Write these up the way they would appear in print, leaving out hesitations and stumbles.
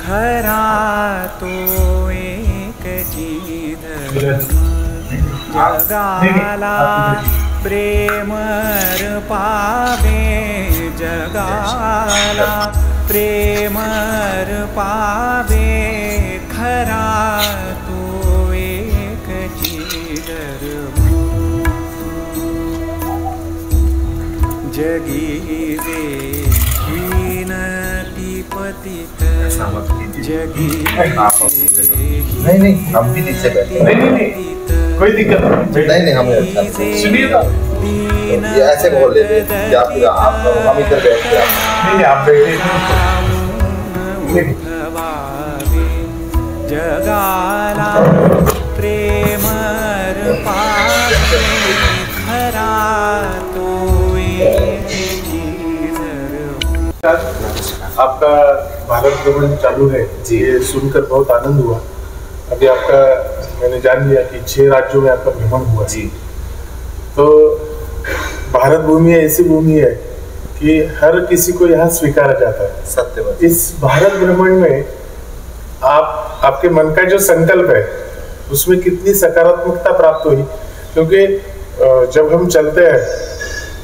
खरा तो एक जगाला प्रेमर पावे जगाला प्रेमर पावे खरा तो एक जगी दे हीनती पतित जगी नहीं हम भी नीचे बैठे नहीं कोई दिक्कत नहीं हमें सुनिए ना ये ऐसे बोल लेते या फिर आप हम इधर बैठते हैं नहीं आप बैठे जगाला प्रेमर पावे खरा तो आपका भारत भ्रमण चालू है जी, ये सुनकर बहुत आनंद हुआ। अभी आपका मैंने जान लिया कि 6 राज्यों में आपका भ्रमण हुआ जी। तो भारत भूमि ऐसी भूमि है कि हर किसी को यहाँ स्वीकारा जाता है। सत्य बात। इस भारत भ्रमण में आपके मन का जो संकल्प है उसमें कितनी सकारात्मकता प्राप्त हुई? क्योंकि जब हम चलते हैं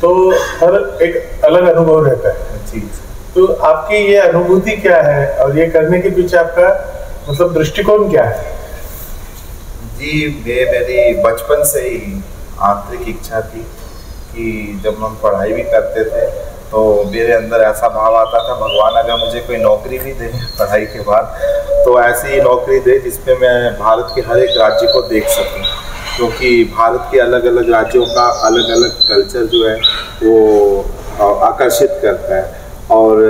तो हर एक अलग अनुभव रहता है जी। तो आपकी ये अनुभूति क्या है और ये करने के पीछे आपका मतलब दृष्टिकोण क्या है? जी मेरी बचपन से ही आंतरिक इच्छा थी कि जब हम पढ़ाई भी करते थे तो मेरे अंदर ऐसा भाव आता था भगवान अगर मुझे कोई नौकरी भी दे पढ़ाई के बाद तो ऐसी नौकरी दे जिसमें मैं भारत के हर एक राज्य को देख सकूं, क्योंकि भारत के अलग अलग राज्यों का अलग अलग कल्चर जो है वो आकर्षित करता है। और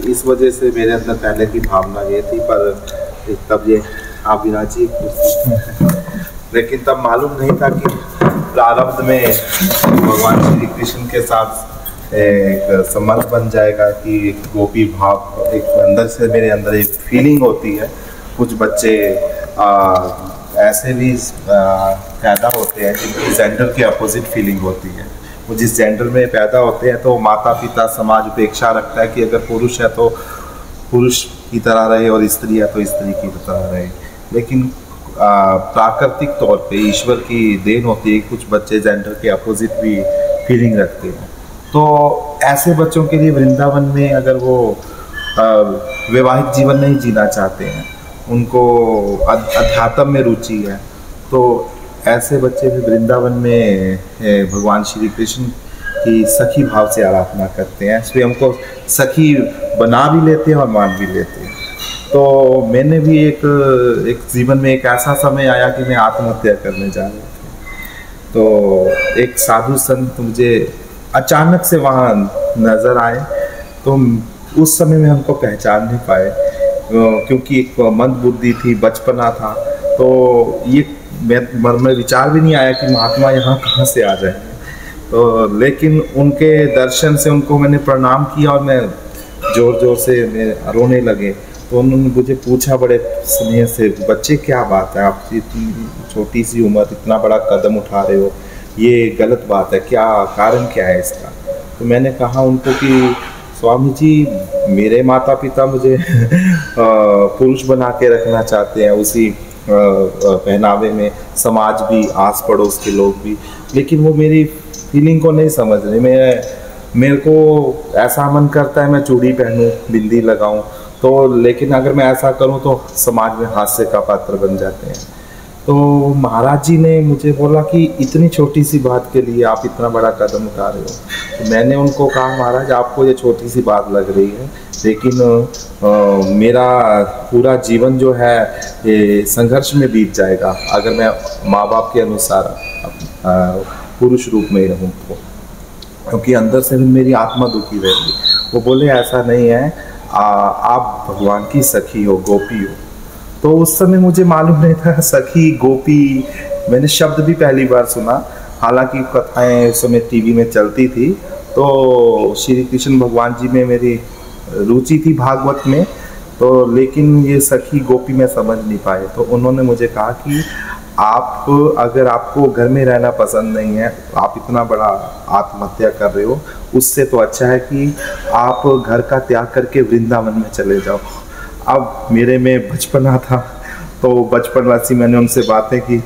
इस वजह से मेरे अंदर पहले की भावना ये थी, पर तब ये आप विराजी लेकिन तब मालूम नहीं था कि प्रारब्ध में भगवान श्री कृष्ण के साथ एक संबंध बन जाएगा कि एक गोपी भाव एक अंदर से मेरे अंदर एक फीलिंग होती है। कुछ बच्चे ऐसे भी पैदा होते हैं जिनकी जेंडर के अपोजिट फीलिंग होती है। वो जिस जेंडर में पैदा होते हैं तो माता पिता समाज अपेक्षा रखता है कि अगर पुरुष है तो पुरुष की तरह रहे और स्त्री है तो स्त्री की तरह रहे, लेकिन प्राकृतिक तौर पे ईश्वर की देन होती है कुछ बच्चे जेंडर के अपोजिट भी फीलिंग रखते हैं। तो ऐसे बच्चों के लिए वृंदावन में अगर वो वैवाहिक जीवन नहीं जीना चाहते हैं, उनको अध्यात्म में रुचि है, तो ऐसे बच्चे भी वृंदावन में भगवान श्री कृष्ण की सखी भाव से आराधना करते हैं, स्वयं को सखी बना भी लेते हैं और मान भी लेते हैं। तो मैंने भी एक जीवन में एक ऐसा समय आया कि मैं आत्महत्या करने जा रहा था। तो एक साधु संत मुझे अचानक से वहाँ नज़र आए, तो उस समय में हमको पहचान नहीं पाए क्योंकि एक मंद बुद्धि थी, बचपना था। तो ये मैं विचार भी नहीं आया कि महात्मा यहाँ कहाँ से आ जाए। तो लेकिन उनके दर्शन से उनको मैंने प्रणाम किया और मैं ज़ोर ज़ोर से रोने लगे। तो उन्होंने मुझे पूछा बड़े स्नेह से, बच्चे क्या बात है, आप इतनी छोटी सी उम्र इतना बड़ा कदम उठा रहे हो, ये गलत बात है, क्या कारण क्या है इसका? तो मैंने कहा उनको कि स्वामी जी मेरे माता पिता मुझे पुरुष बना के रखना चाहते हैं, उसी पहनावे में, समाज भी, आस पड़ोस के लोग भी, लेकिन वो मेरी फीलिंग को नहीं समझ रहे। मेरे को ऐसा मन करता है मैं चूड़ी पहनूं, बिंदी लगाऊं, तो लेकिन अगर मैं ऐसा करूं तो समाज में हास्य का पात्र बन जाते हैं। तो महाराज जी ने मुझे बोला कि इतनी छोटी सी बात के लिए आप इतना बड़ा कदम उठा रहे हो। तो मैंने उनको कहा महाराज आपको ये छोटी सी बात लग रही है, लेकिन मेरा पूरा जीवन जो है ये संघर्ष में बीत जाएगा अगर मैं माँ बाप के अनुसार पुरुष रूप में रहूँ तो, क्योंकि अंदर से भी मेरी आत्मा दुखी रहेगी। वो बोले ऐसा नहीं है, आप भगवान की सखी हो, गोपी हो। तो उस समय मुझे मालूम नहीं था सखी गोपी, मैंने शब्द भी पहली बार सुना। हालांकि कथाएं उस समय टीवी में चलती थी, तो श्री कृष्ण भगवान जी में मेरी रुचि थी भागवत में, तो लेकिन ये सखी गोपी में समझ नहीं पाए। तो उन्होंने मुझे कहा कि आप अगर आपको घर में रहना पसंद नहीं है, आप इतना बड़ा आत्महत्या कर रहे हो, उससे तो अच्छा है कि आप घर का त्याग करके वृंदावन में चले जाओ। अब मेरे में बचपना था, तो बचपन वासी मैंने उनसे बातें की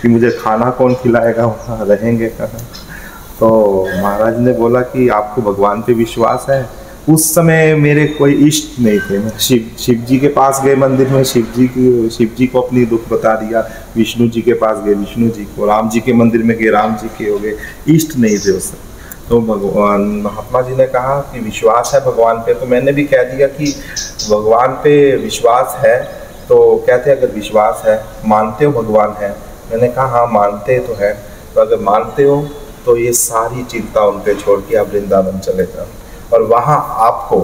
कि मुझे खाना कौन खिलाएगा, वहाँ रहेंगे कहाँ। तो महाराज ने बोला कि आपको भगवान पे विश्वास है। उस समय मेरे कोई इष्ट नहीं थे। मैं शिव जी के पास गए मंदिर में, शिव जी को अपनी दुख बता दिया। विष्णु जी के पास गए, विष्णु जी को। राम जी के मंदिर में गए, राम जी के हो गए। इष्ट नहीं थे उस समय। तो भगवान महात्मा जी ने कहा कि विश्वास है भगवान पे, तो मैंने भी कह दिया कि भगवान पे विश्वास है। तो कहते अगर विश्वास है, मानते हो भगवान है? मैंने कहा हाँ मानते तो है। तो अगर मानते हो तो ये सारी चिंता उन पे छोड़ के आप वृंदावन चले जाओ, और वहाँ आपको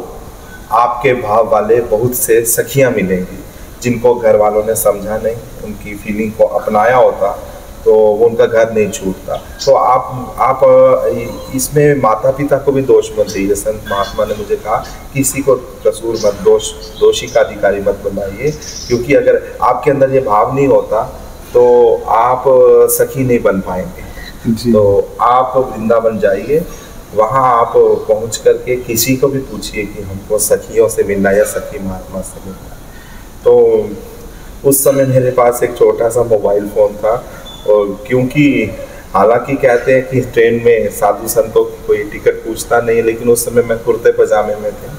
आपके भाव वाले बहुत से सखियाँ मिलेंगी जिनको घर वालों ने समझा नहीं, उनकी फीलिंग को अपनाया होता तो उनका घर नहीं छूटता। तो आप इसमें माता पिता को भी दोष मत दीजिए। संत महात्मा ने मुझे कहा किसी को कसूर मत, दोषी का अधिकारी मत बनाइए, क्योंकि अगर आपके अंदर ये भाव नहीं होता तो आप सखी नहीं बन पाएंगे। तो आप वृंदावन जाइए, वहाँ आप पहुँच करके किसी को भी पूछिए कि हमको सखियों से मिलना या सखी महात्मा से मिलना। तो उस समय मेरे पास एक छोटा सा मोबाइल फ़ोन था, और क्योंकि हालांकि कहते हैं कि ट्रेन में साधु संतों की कोई टिकट पूछता नहीं, लेकिन उस समय मैं कुर्ते पजामे में थे,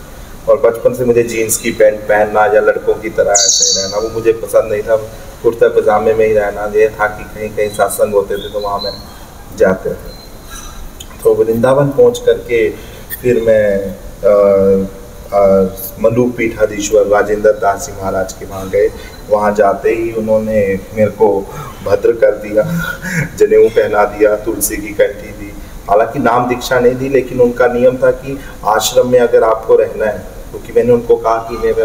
और बचपन से मुझे जीन्स की पैंट पहनना या लड़कों की तरह ऐसे रहना वो मुझे पसंद नहीं था। कुर्ते पजामे में ही रहना, ये था कि कहीं कहीं सत्संग होते थे तो वहाँ में जाते थे। तो वृंदावन पहुँच करके फिर मैं मलूक पीठाधीश्वर राजेंद्र दास जी महाराज के वहाँ गए। वहाँ जाते ही उन्होंने मेरे को भद्र कर दिया, जनेऊ पहना दिया, तुलसी की कंठी दी। हालांकि नाम दीक्षा नहीं दी, लेकिन उनका नियम था कि आश्रम में अगर आपको रहना है, क्योंकि मैंने उनको कहा कि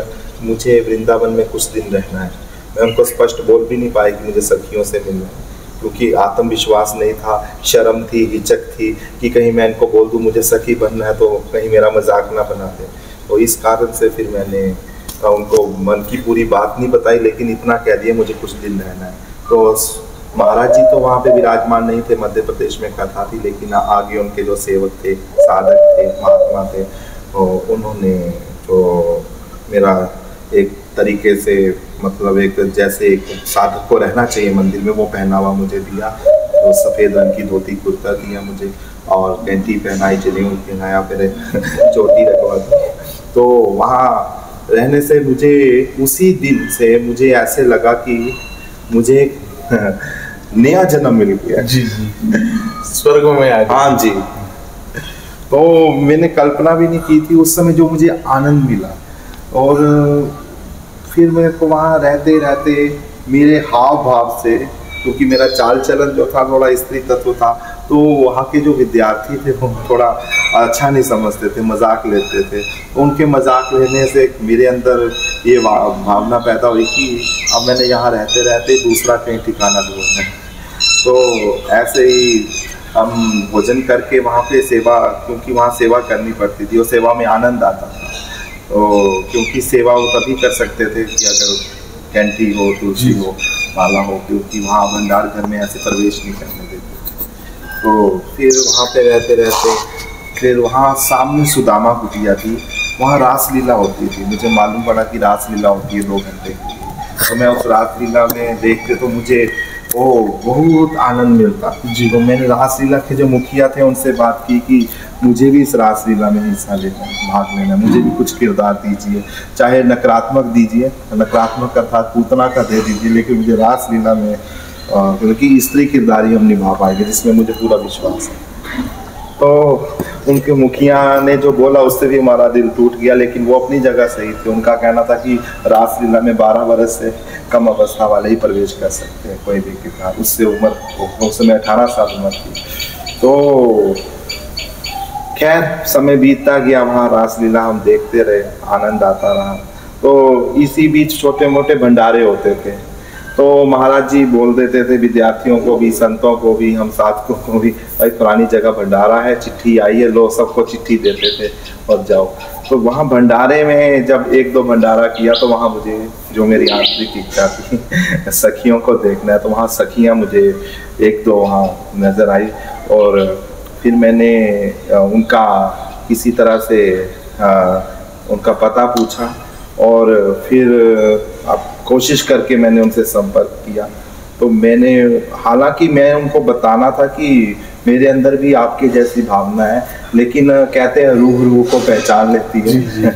मुझे वृंदावन में कुछ दिन रहना है। मैं उनको स्पष्ट बोल भी नहीं पाई कि मुझे सखियों से मिलना है, क्योंकि आत्मविश्वास नहीं था, शर्म थी, हिचक थी कि कहीं मैं इनको बोल दूँ मुझे सखी बनना है तो कहीं मेरा मजाक ना बना दे। तो इस कारण से फिर मैंने उनको मन की पूरी बात नहीं बताई, लेकिन इतना कह दिया मुझे कुछ दिन रहना है। तो महाराज जी तो वहाँ पे विराजमान नहीं थे, मध्य प्रदेश में कथा थी, लेकिन आगे उनके जो सेवक थे, साधक थे, महात्मा थे, तो उन्होंने जो मेरा एक तरीके से मतलब एक जैसे एक साधक को रहना चाहिए मंदिर में वो पहनावा मुझे दिया। तो सफ़ेद रंग की धोती कुर्ता दिया मुझे, और कैंटी पहनाई, जनेऊ पहनाया, फिर चोटी रखवा दी। तो वहाँ रहने से मुझे उसी दिन से मुझे ऐसे लगा कि मुझे नया जन्म मिल गया। जी स्वर्ग में आ गया। हाँ जी। तो मैंने कल्पना भी नहीं की थी उस समय जो मुझे आनंद मिला। और फिर मेरे को वहाँ रहते रहते मेरे हाव भाव से, क्योंकि मेरा चाल चलन जो था थोड़ा स्त्री तत्व था, तो वहाँ के जो विद्यार्थी थे वो थोड़ा अच्छा नहीं समझते थे, मजाक लेते थे। तो उनके मजाक लेने से मेरे अंदर ये भावना पैदा हुई कि अब मैंने यहाँ रहते रहते दूसरा कहीं ठिकाना ढूंढना है। तो ऐसे ही हम भोजन करके वहाँ पे सेवा, क्योंकि वहाँ सेवा करनी पड़ती थी और सेवा में आनंद आता था। तो क्योंकि सेवा वो तभी कर सकते थे कि अगर कैंटी हो, तुलसी हो, माला हो, क्योंकि वहाँ भंडार घर में ऐसे प्रवेश नहीं करने देते। तो फिर वहाँ पे रहते रहते फिर वहाँ सामने सुदामा कुटिया थी, वहाँ रासलीला होती थी। मुझे मालूम पड़ा कि रासलीला होती है 2 घंटे की। तो मैं उस रासलीला में देखते तो मुझे बहुत आनंद मिलता जी। तो मैंने रासलीला के जो मुखिया थे उनसे बात की कि मुझे भी इस रासलीला में हिस्सा लेना, भाग लेना, मुझे भी कुछ किरदार दीजिए, चाहे नकारात्मक दीजिए, नकारात्मक अर्थात पूतना का दे दीजिए, लेकिन मुझे रासलीला में क्योंकि स्त्री किरदार ही हम निभा पाएंगे, जिसमें मुझे पूरा विश्वास है। तो उनके मुखिया ने जो बोला उससे भी हमारा दिल टूट गया, लेकिन वो अपनी जगह सही थे। उनका कहना था कि रासलीला में 12 वर्ष से कम अवस्था वाले ही प्रवेश कर सकते हैं, कोई भी किरदार। उससे उम्र, उस समय 18 साल उम्र थी। तो खैर समय बीतता गया, वहाँ रासलीला हम देखते रहे, आनंद आता रहा। तो इसी बीच छोटे मोटे भंडारे होते थे, तो महाराज जी बोल देते थे विद्यार्थियों को भी, संतों को भी, हम साधकों को भी, भाई फलानी जगह भंडारा है, चिट्ठी आई है, लो, सबको चिट्ठी देते थे और जाओ। तो वहाँ भंडारे में जब 1-2 भंडारा किया तो वहाँ मुझे जो मेरी आंतरिक इच्छा थी सखियों को देखना है, तो वहाँ सखियाँ मुझे 1-2 वहाँ नज़र आई। और फिर मैंने उनका किसी तरह से उनका पता पूछा, और फिर अब कोशिश करके मैंने उनसे संपर्क किया। तो मैंने, हालांकि मैं उनको बताना था कि मेरे अंदर भी आपके जैसी भावना है, लेकिन कहते हैं रूह को पहचान लेती है।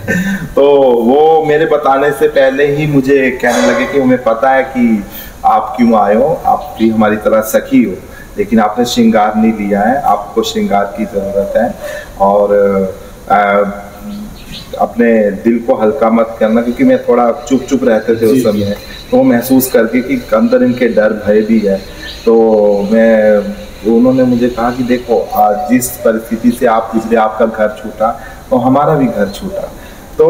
तो वो मेरे बताने से पहले ही मुझे कहने लगे कि हमें पता है कि आप क्यों आए हो, आप भी हमारी तरह सखी हो, लेकिन आपने श्रृंगार नहीं लिया है, आपको श्रृंगार की ज़रूरत है। और अपने दिल को हल्का मत करना, क्योंकि मैं थोड़ा चुप रहते थे उस समय, तो महसूस करके कि अंदर इनके डर भय भी है। तो उन्होंने मुझे कहा कि देखो, आज जिस परिस्थिति से आप गुजरे, आपका घर छूटा तो हमारा भी घर छूटा। तो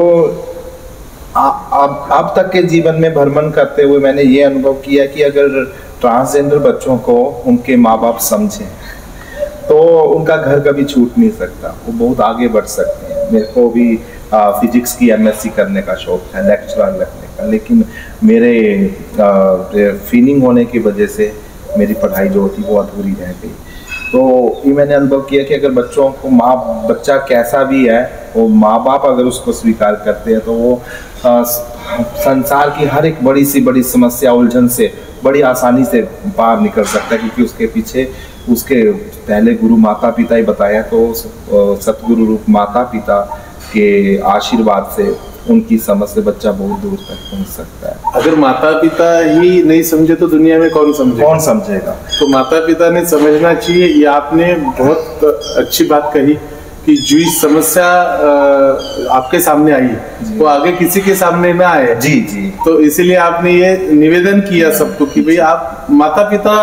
अब तक के जीवन में भ्रमण करते हुए मैंने ये अनुभव किया कि अगर ट्रांसजेंडर बच्चों को उनके माँ बाप समझें तो उनका घर कभी छूट नहीं सकता, वो बहुत आगे बढ़ सकते हैं। मेरे को भी फिजिक्स की MSc करने का शौक था, लेक्चरर लगने का, लेकिन मेरे फीलिंग होने की वजह से मेरी पढ़ाई जो होती वो अधूरी रह गई। तो ये मैंने अनुभव किया कि अगर बच्चों को बच्चा कैसा भी है, वो माँ बाप अगर उसको स्वीकार करते हैं तो वो संसार की हर एक बड़ी समस्या, उलझन से बड़ी आसानी से बाहर निकल सकता है, क्योंकि उसके पीछे उसके पहले गुरु माता पिता ही बताया, तो सतगुरु रूप माता पिता के आशीर्वाद से उनकी समझ से बच्चा बहुत दूर तक पहुंच सकता है। अगर माता पिता ही नहीं समझे तो दुनिया में कौन समझेगा? तो माता पिता ने समझना चाहिए। ये आपने बहुत अच्छी बात कही कि जो समस्या आपके सामने आई वो आगे किसी के सामने ना आए। जी। तो इसीलिए आपने ये निवेदन किया सबको कि भाई आप माता पिता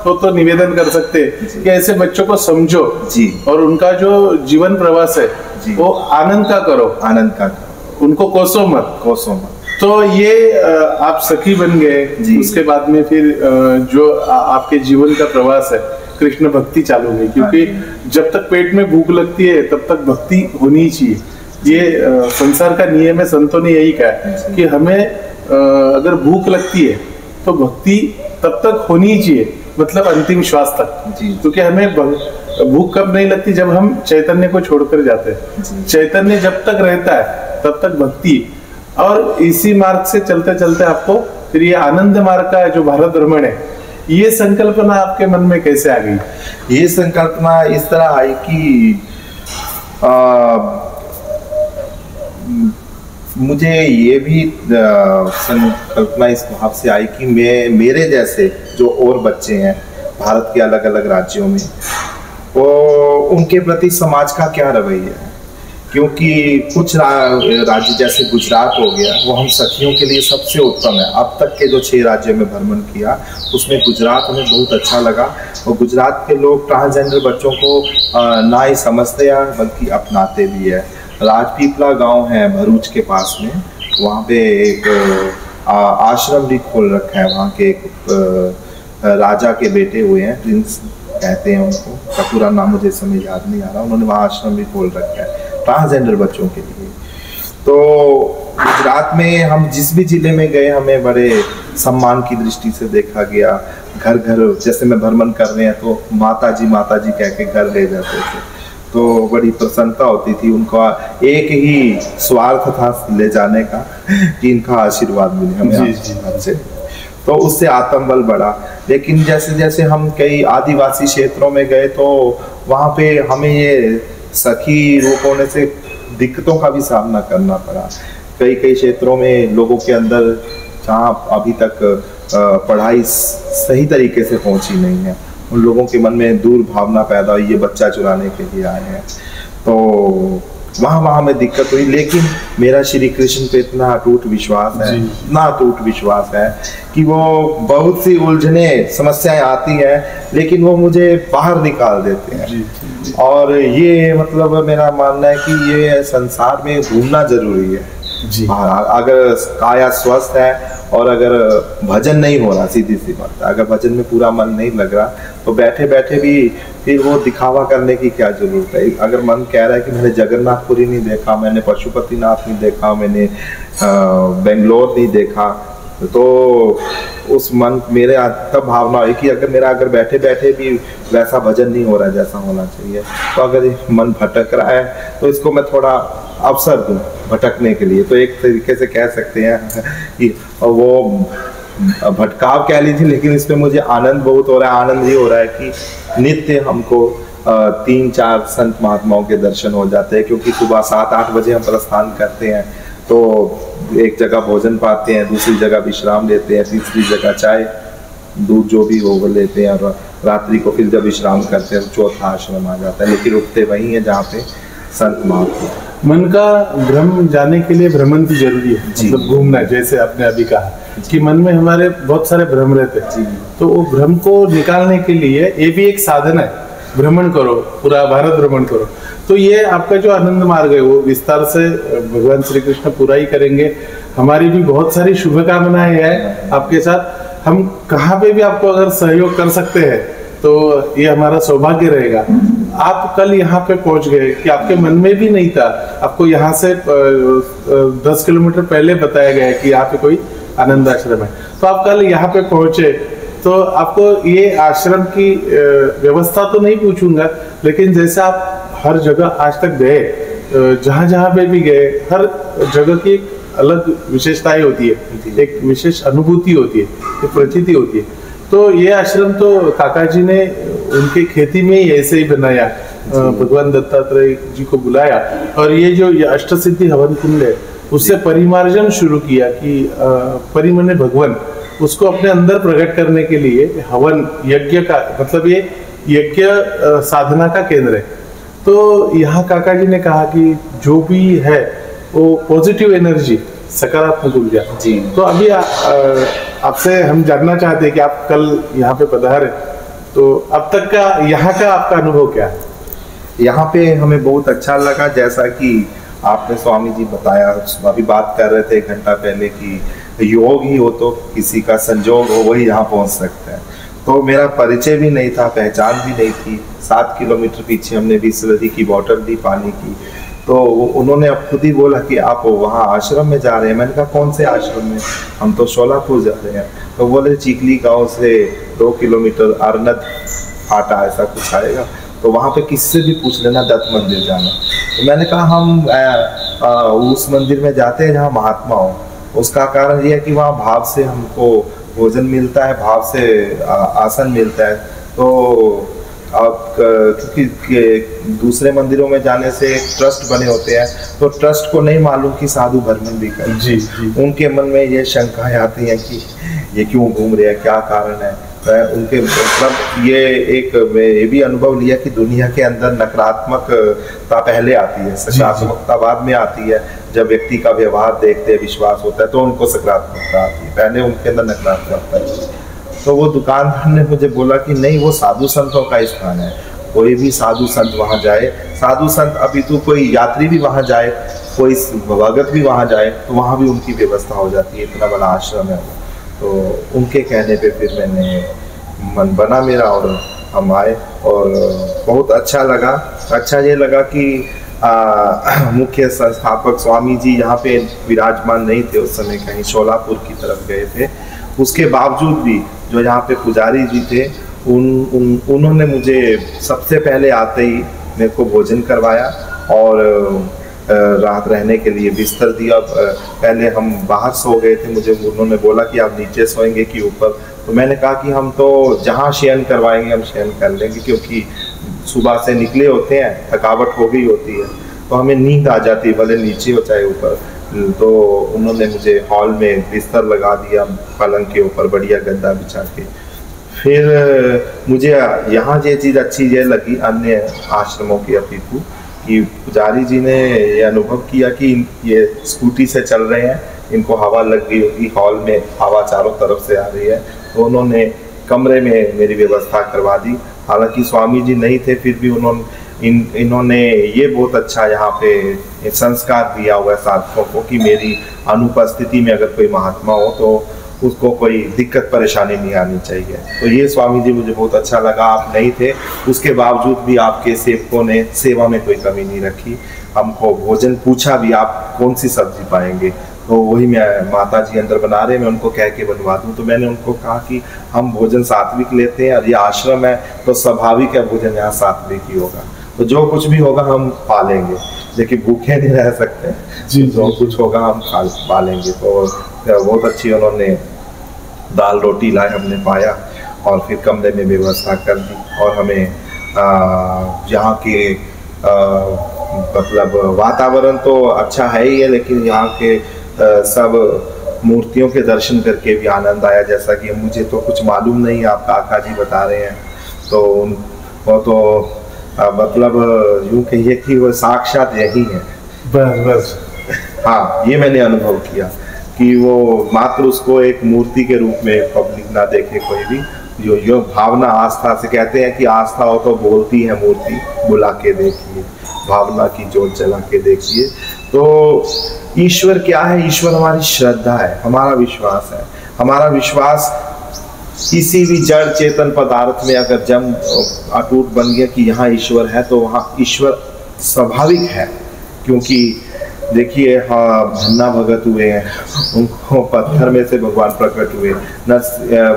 को तो निवेदन कर सकते कि ऐसे बच्चों को समझो जी, और उनका जो जीवन प्रवास है वो आनंद का करो, उनको कोसो मत। तो ये आप सखी बन गए, उसके बाद में फिर जो आपके जीवन का प्रवास है, कृष्ण भक्ति चालू हुई, क्योंकि जब तक पेट में भूख लगती है तब तक भक्ति होनी ही चाहिए। ये संसार का नियम है, संतों ने यही कहा है कि हमें अगर भूख लगती है तो भक्ति तब तक होनी ही चाहिए, मतलब अंतिम श्वास तक। क्योंकि हमें भूख कब नहीं लगती? जब हम चैतन्य को छोड़कर जाते हैं। चैतन्य जब तक रहता है तब तक भक्ति। और इसी मार्ग से चलते चलते आपको फिर ये आनंद मार्ग का जो भारत भ्रमण है, ये संकल्पना आपके मन में कैसे आ गई? ये संकल्पना इस तरह आई कि मुझे ये भी संकल्पना इस भाव से आई कि मेरे जैसे जो और बच्चे हैं भारत के अलग अलग राज्यों में, वो उनके प्रति समाज का क्या रवैया है। क्योंकि कुछ राज्य जैसे गुजरात हो गया, वो हम सखियों के लिए सबसे उत्तम है। अब तक के जो 6 राज्यों में भ्रमण किया उसमें गुजरात हमें बहुत अच्छा लगा। और गुजरात के लोग ट्रांसजेंडर बच्चों को ना ही समझते हैं बल्कि अपनाते भी है। राजपीपला गांव है भरूच के पास में, वहाँ पे एक आश्रम भी खोल रखा है। वहाँ के एक राजा के बेटे हुए हैं, प्रिंस कहते हैं उनको, का पूरा नाम मुझे समय याद नहीं आ रहा। उन्होंने वहाँ आश्रम भी खोल रखा है ट्रांसजेंडर बच्चों के लिए। तो गुजरात में हम जिस भी जिले में गए हमें बड़े सम्मान की दृष्टि से देखा गया। घर घर जैसे मैं भ्रमण कर रहे हैं तो माता जी कह के घर ले जाते थे, तो बड़ी प्रसन्नता होती थी। उनका एक ही स्वार्थ था ले जाने का कि इनका आशीर्वाद मिले हमें से, तो उससे आत्मबल बढ़ा। लेकिन जैसे जैसे हम कई आदिवासी क्षेत्रों में गए तो वहाँ पे हमें ये सखी रूप होने से दिक्कतों का भी सामना करना पड़ा। कई क्षेत्रों में लोगों के अंदर जहाँ अभी तक पढ़ाई सही तरीके से पहुंची नहीं है, उन लोगों के मन में दूर भावना पैदा हुई, ये बच्चा चुराने के लिए आए हैं। तो वहाँ में दिक्कत हुई। लेकिन मेरा श्री कृष्ण पे इतना अटूट विश्वास है, इतना अटूट विश्वास है कि वो बहुत सी उलझने समस्याएं आती हैं लेकिन वो मुझे बाहर निकाल देते हैं। और ये मतलब मेरा मानना है कि ये संसार में घूमना जरूरी है। अगर काया स्वस्थ है और अगर भजन नहीं हो रहा, सीधी सी बात है, अगर भजन में पूरा मन नहीं लग रहा तो बैठे बैठे भी फिर वो दिखावा करने की क्या जरूरत है। अगर मन कह रहा है कि मैंने जगन्नाथपुरी नहीं देखा, मैंने पशुपतिनाथ नहीं देखा, मैंने बेंगलोर नहीं देखा, तो उस मन मेरे तब भावना है कि अगर बैठे बैठे भी वैसा भजन नहीं हो रहा है जैसा होना चाहिए, तो अगर मन भटक रहा है तो इसको मैं थोड़ा अवसर दूं भटकने के लिए। तो एक तरीके से कह सकते हैं कि वो भटकाव कह लीजिए, लेकिन इसमें मुझे आनंद बहुत हो रहा है। आनंद ये हो रहा है कि नित्य हमको 3-4 संत महात्माओं के दर्शन हो जाते हैं, क्योंकि सुबह 7-8 बजे हम प्रस्थान करते हैं, तो एक जगह भोजन पाते हैं, दूसरी जगह विश्राम लेते हैं, तीसरी जगह चाय दूध जो भी हो वो लेते हैं, और रात्रि को फिर जब विश्राम करते हैं तो चौथा आश्रम आ जाता है। लेकिन रुकते वहीं है जहाँ पे संत महात्मा। मन का भ्रम जाने के लिए भ्रमण भी जरूरी है, मतलब घूमना, जैसे आपने अभी कहा कि मन में हमारे बहुत सारे भ्रम रहते हैं, तो वो भ्रम को निकालने के लिए ये भी एक साधन है। भ्रमण करो, पूरा भारत भ्रमण करो। तो ये आपका जो आनंद मार्ग है वो विस्तार से भगवान श्री कृष्ण पूरा ही करेंगे। हमारी भी बहुत सारी शुभकामनाएं हैं आपके साथ। हम कहाँ पे भी आपको अगर सहयोग कर सकते हैं तो ये हमारा सौभाग्य रहेगा। आप कल यहाँ पे पहुंच गए कि आपके मन में भी नहीं था, आपको यहाँ से 10 किलोमीटर पहले बताया गया कि यहाँ पे कोई आनंद आश्रम है, तो आप कल यहाँ पे पहुंचे, तो आपको ये आश्रम की व्यवस्था तो नहीं पूछूंगा, लेकिन जैसे आप हर जगह आज तक गए, जहां जहां पे भी गए, हर जगह की एक अलग विशेषताएं होती है, एक विशेष अनुभूति होती है, एक प्रतीति होती है। तो ये आश्रम तो काका जी ने उनके खेती में ही ऐसे ही बनाया, भगवान दत्तात्रेय जी को बुलाया, और ये जो अष्ट सिद्धि हवन कुंड है उससे परिमार्जन शुरू किया कि परिमने भगवान, उसको अपने अंदर प्रकट करने के लिए हवन यज्ञ का, मतलब ये यज्ञ साधना का केंद्र है। तो यहाँ काका जी ने कहा कि जो भी है वो पॉजिटिव एनर्जी, सकारात्मक ऊर्जा जी। तो अभी आपसे हम जानना चाहते हैं कि आप कल यहाँ पे पधारे, तो अब तक का यहाँ का आपका अनुभव क्या है? यहाँ पे हमें बहुत अच्छा लगा, जैसा कि आपने स्वामी जी बताया, अभी बात कर रहे थे 1 घंटा पहले कि योग ही हो तो किसी का संजोग हो वही यहाँ पहुँच सकता है। तो मेरा परिचय भी नहीं था, पहचान भी नहीं थी। 7 किलोमीटर पीछे हमने बिसलेरी की बोतल दी पानी की, तो उन्होंने अब खुद ही बोला कि आप वहाँ आश्रम में जा रहे हैं। मैंने कहा कौन से आश्रम में? हम तो शोलापुर जा रहे हैं। तो बोले चिखली गांव से 2 किलोमीटर अरनद फाटा ऐसा कुछ आएगा, तो वहाँ पे किससे भी पूछ लेना, दत्त मंदिर जाना। तो मैंने कहा हम उस मंदिर में जाते हैं जहाँ महात्मा हो। उसका कारण ये है कि वहाँ भाव से हमको भोजन मिलता है, भाव से आसन मिलता है। तो आप क्योंकि दूसरे मंदिरों में जाने से ट्रस्ट बने होते हैं, तो ट्रस्ट को नहीं मालूम कि साधु भ्रमण भी करें। जी। उनके मन में ये शंकाएं आती हैं कि ये क्यों घूम रहे हैं, क्या कारण है। उनके मतलब ये भी अनुभव लिया कि दुनिया के अंदर नकारात्मकता पहले आती है, सकारात्मकता बाद में आती है। जब व्यक्ति का व्यवहार देखते हैं, विश्वास होता है, तो उनको सकारात्मकता आती है, पहले उनके अंदर नकारात्मकता है। तो वो दुकानदार ने मुझे बोला कि नहीं, वो साधु संतों का स्थान है, कोई भी साधु संत वहाँ जाए। साधु संत अभी तो कोई यात्री भी वहाँ जाए, कोई भगत भी वहाँ जाए, तो वहाँ भी उनकी व्यवस्था हो जाती है, इतना बड़ा आश्रम है। तो उनके कहने पे फिर मैंने मन बना मेरा और हम आए, और बहुत अच्छा लगा। अच्छा ये लगा कि मुख्य संस्थापक स्वामी जी यहाँ पे विराजमान नहीं थे उस समय, कहीं शोलापुर की तरफ गए थे। उसके बावजूद भी जो यहाँ पे पुजारी जी थे उन्होंने मुझे सबसे पहले आते ही मेरे को भोजन करवाया और रात रहने के लिए बिस्तर दिया। पहले हम बाहर सो गए थे, मुझे उन्होंने बोला कि आप नीचे सोएंगे कि ऊपर। तो मैंने कहा कि हम तो जहाँ शयन करवाएंगे हम शयन कर लेंगे, क्योंकि सुबह से निकले होते हैं, थकावट हो गई होती है, तो हमें नींद आ जाती है, भले नीचे हो चाहे ऊपर। तो उन्होंने मुझे हॉल में बिस्तर लगा दिया, पलंग के ऊपर बढ़िया गद्दा बिछा के। फिर मुझे यहाँ ये चीज़ अच्छी ये लगी अन्य आश्रमों की अपितु, कि पुजारी जी ने ये अनुभव किया कि ये स्कूटी से चल रहे हैं, इनको हवा लग गई होगी, हॉल में हवा चारों तरफ से आ रही है, तो उन्होंने कमरे में मेरी व्यवस्था करवा दी। हालांकि स्वामी जी नहीं थे, फिर भी इन्होंने ये बहुत अच्छा यहाँ पे संस्कार दिया हुआ है साधकों को कि मेरी अनुपस्थिति में अगर कोई महात्मा हो तो उसको कोई दिक्कत परेशानी नहीं आनी चाहिए। तो ये स्वामी जी मुझे बहुत अच्छा लगा। आप नहीं थे, उसके बावजूद भी आपके सेवकों ने सेवा में कोई कमी नहीं रखी। हमको भोजन पूछा भी, आप कौन सी सब्जी पाएंगे, तो वही मैं माता जी अंदर बना रहे, मैं उनको कह के बनवा दूँ। तो मैंने उनको कहा कि हम भोजन सात्विक लेते हैं और ये आश्रम है तो स्वाभाविक है भोजन यहाँ सात्विक ही होगा। तो जो कुछ भी होगा हम पालेंगे, लेकिन भूखे नहीं रह सकते जी। जो कुछ होगा हम पालेंगे। तो बहुत अच्छी उन्होंने दाल रोटी लाई, हमने पाया और फिर कमरे में व्यवस्था कर दी। और हमें यहाँ के मतलब वातावरण तो अच्छा है ही है, लेकिन यहाँ के सब मूर्तियों के दर्शन करके भी आनंद आया। जैसा कि मुझे तो कुछ मालूम नहीं, आप काका जी बता रहे हैं, तो वो तो मतलब यूँ कहिए कि वो साक्षात यही है। बस हाँ, ये मैंने अनुभव किया कि वो मात्र उसको एक मूर्ति के रूप में पब्लिक ना देखे कोई भी, जो भावना आस्था से कहते हैं कि आस्था हो तो बोलती है मूर्ति, बुला के देखिए, भावना की जोत जला के देखिए। तो ईश्वर क्या है? ईश्वर हमारी श्रद्धा है, हमारा विश्वास है। हमारा विश्वास किसी भी जड़ चेतन पदार्थ में अगर जम अटूट बन गया कि यहाँ ईश्वर है, तो वहाँ ईश्वर स्वाभाविक है। क्योंकि देखिए, हाँ, धन्ना भगत हुए हैं, उनको पत्थर में से भगवान प्रकट हुए।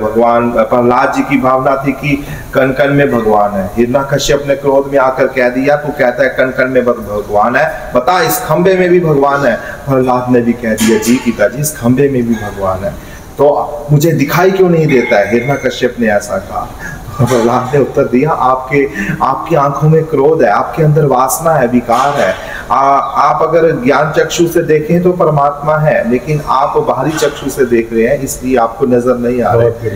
भगवान प्रहलाद जी की भावना थी कि कण कण में भगवान है। हिरण्यकश्यप ने क्रोध में आकर कह दिया, तो कहता है कण कण में भगवान है, बता इस खंबे में भी भगवान है। प्रहलाद ने भी कह दिया, जी पिताजी इस खंबे में भी भगवान है, तो मुझे दिखाई क्यों नहीं देता है? हिरण्यकश्यप ने ऐसा कहा। प्रहलाद ने उत्तर दिया, आपकी आंखों में क्रोध है, आपके अंदर वासना है, विकार है। आप अगर ज्ञान चक्षु से देखें तो परमात्मा है, लेकिन आप बाहरी चक्षु से देख रहे हैं, इसलिए आपको नजर नहीं आ रहे।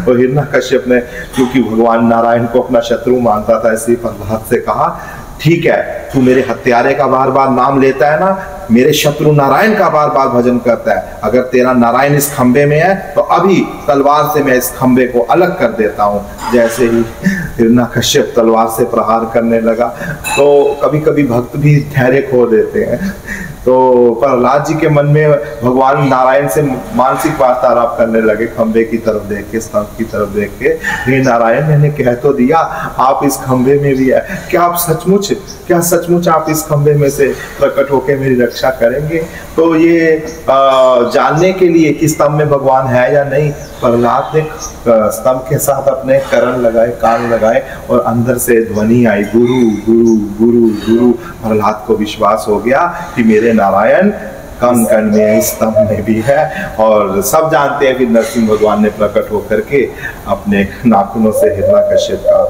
और हिरण्यकश्यप ने क्योंकि भगवान नारायण को अपना शत्रु मानता था, इसलिए प्रहलाद से कहा, ठीक है, तू मेरे हत्यारे का बार बार नाम लेता है ना, मेरे शत्रु नारायण का बार बार भजन करता है। अगर तेरा नारायण इस खंबे में है तो अभी तलवार से मैं इस खंबे को अलग कर देता हूँ। जैसे ही हिरण्यकश्यप तलवार से प्रहार करने लगा, तो कभी कभी भक्त भी धैर्य खो देते हैं। तो प्रहलाद जी के मन में भगवान नारायण से मानसिक वार्तालाप करने लगे, खंबे की तरफ देख के, स्तंभ की तरफ देख के, हे नारायण, मैंने कह तो दिया आप इस खंबे में भी है, क्या सचमुच आप इस खंबे में से प्रकट होकर मेरी रक्षा करेंगे? तो ये जानने के लिए कि स्तंभ में भगवान है या नहीं, प्रहलाद ने स्तंभ के साथ अपने करण लगाए, कान लगाए, और अंदर से ध्वनि आई, गुरु गुरु गुरु गुरु। प्रहलाद को विश्वास हो गया कि मेरे नारायण कण कण में, स्तंभ में भी है। और सब जानते हैं कि नरसिंह भगवान ने प्रकट होकर के अपने नाखूनों से हिरण्यकश्यप का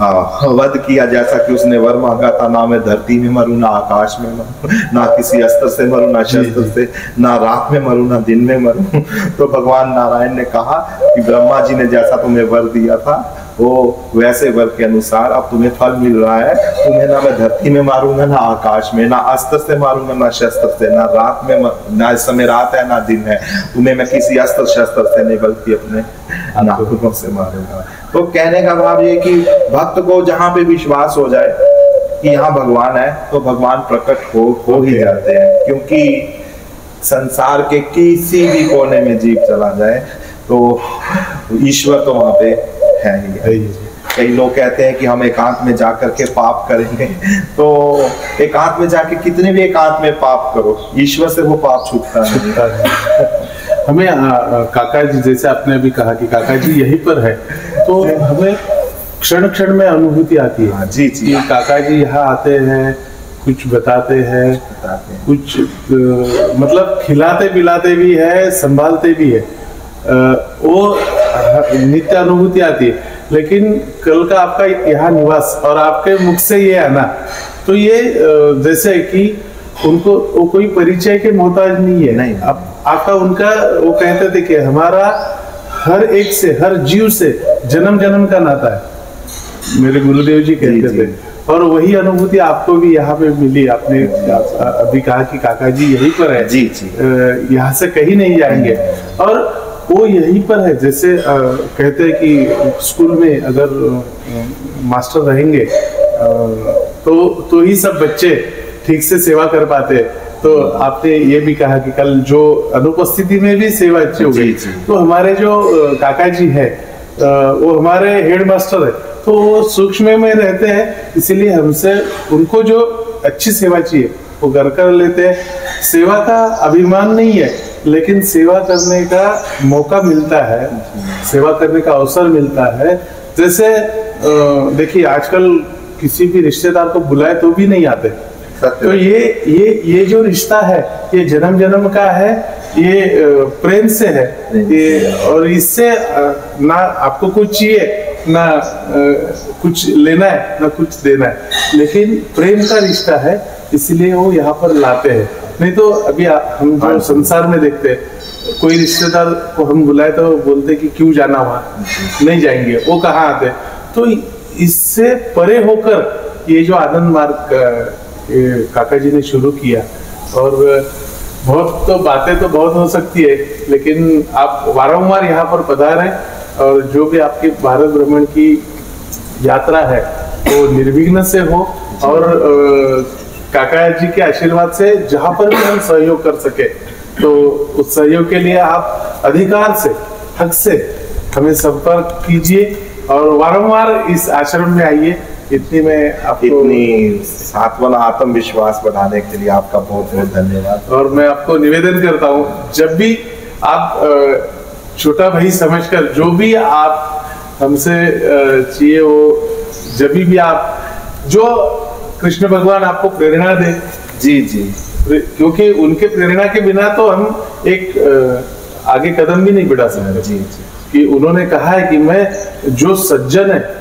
वध किया। जैसा कि उसने वर मांगा था, ना मैं धरती में मरूं, ना आकाश में मरूं, ना किसी अस्त्र से मरूं, ना शस्त्र से, ना रात में मरूं, ना दिन में मरूं। तो भगवान नारायण ने कहा कि ब्रह्मा जी ने जैसा तुम्हें वर दिया था, वो वैसे वर के अनुसार अब तुम्हें फल मिल रहा है। तुम्हें ना मैं धरती में मारूंगा, ना आकाश में, ना अस्त्र से मारूंगा, ना शस्त्र से, ना रात में, ना इस समय रात है ना दिन है, तुम्हें मैं किसी अस्त्र शस्त्र से नहीं बल्कि अपने नाखूनों से मारूंगा। तो कहने का भाव ये कि भक्त को जहाँ पे विश्वास हो जाए कि यहाँ भगवान है, तो भगवान प्रकट हो ही जाते हैं। क्योंकि संसार के किसी भी कोने में जीव चला जाए तो ईश्वर तो वहां पे है ही। कई लोग कहते हैं कि हम एकांत में जाकर के पाप करेंगे, तो एकांत में जाके कितने भी एकांत में पाप करो, ईश्वर से वो पाप छूटता है। हमें काका जी, जैसे आपने अभी कहा कि काका जी यहीं पर है, तो हमें क्षण क्षण में अनुभूति आती है जी जी, काका जी यहाँ आते हैं, कुछ बताते हैं, कुछ मतलब खिलाते पिलाते भी है, संभालते भी है, वो नित्य अनुभूति आती है। लेकिन कल का आपका यहाँ निवास और आपके मुख से ये आना, तो ये जैसे कि उनको वो कोई परिचय के मोहताज नहीं है। नहीं, आपका उनका, वो कहते थे कि हमारा हर एक से, हर जीव से जन्म जन्म का नाता है, मेरे गुरुदेव जी कहते थे। और वही अनुभूति आपको भी यहाँ पे मिली। आपने अभी कहा कि काका जी यहीं पर है, जी जी, यहाँ से कहीं नहीं जाएंगे, और वो यहीं पर है। जैसे कहते हैं कि स्कूल में अगर मास्टर रहेंगे तो ही सब बच्चे ठीक से सेवा कर पाते। तो आपने ये भी कहा कि कल जो अनुपस्थिति में भी सेवा अच्छी हो गई। तो हमारे जो काका जी है वो हमारे हेड मास्टर है, तो वो सूक्ष्म में रहते हैं, इसीलिए हमसे उनको जो अच्छी सेवा चाहिए वो घर कर लेते हैं। सेवा का अभिमान नहीं है, लेकिन सेवा करने का मौका मिलता है, सेवा करने का अवसर मिलता है। जैसे देखिए आजकल किसी भी रिश्तेदार को बुलाए तो भी नहीं आते। तो ये जो रिश्ता है ये जन्म जन्म का है, ये प्रेम से है ये, और इससे ना आपको कुछ चाहिए ना कुछ लेना है ना कुछ देना है, लेकिन प्रेम का रिश्ता है, इसलिए वो यहाँ पर लाते हैं। नहीं तो अभी हम जो संसार में देखते हैं, कोई रिश्तेदार को हम बुलाए तो बोलते कि क्यों जाना वहाँ, नहीं जाएंगे, वो कहाँ आते। तो इससे परे होकर ये जो आनंद मार्ग काका जी ने शुरू किया, और बहुत तो बातें तो बहुत हो सकती है, लेकिन आप वारंवार यहाँ पर पधारें, और जो भी आपकी भारत भ्रमण की यात्रा है वो निर्विघ्न से हो, और काका जी के आशीर्वाद से जहाँ पर भी हम सहयोग कर सके तो उस सहयोग के लिए आप अधिकार से, हक से हमें संपर्क कीजिए, और वारंवार इस आश्रम में आइए। इतनी में आपको, इतनी सात्वना आत्मविश्वास बढ़ाने के लिए आपका बहुत बहुत धन्यवाद। और मैं आपको निवेदन करता हूँ, जब भी आप छोटा भाई समझकर जो भी आप हमसे चाहिए वो, जब भी आप जो कृष्ण भगवान आपको प्रेरणा दे, जी जी, क्योंकि उनके प्रेरणा के बिना तो हम एक आगे कदम भी नहीं बढ़ा सकते। जी जी, कि उन्होंने कहा है कि मैं जो सज्जन है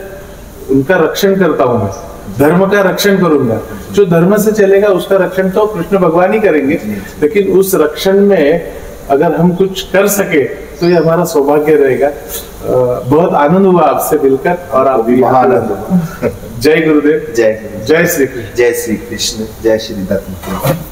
उनका रक्षण करता हूं, मैं धर्म का रक्षण करूंगा। जो धर्म से चलेगा उसका रक्षण तो कृष्ण भगवान ही करेंगे, लेकिन उस रक्षण में अगर हम कुछ कर सके तो ये हमारा सौभाग्य रहेगा। बहुत आनंद हुआ आपसे मिलकर, और आप भी आनंद हुआ। जय गुरुदेव, जय गुरु, जय श्री कृष्ण, जय श्री कृष्ण, जय श्री दत्त।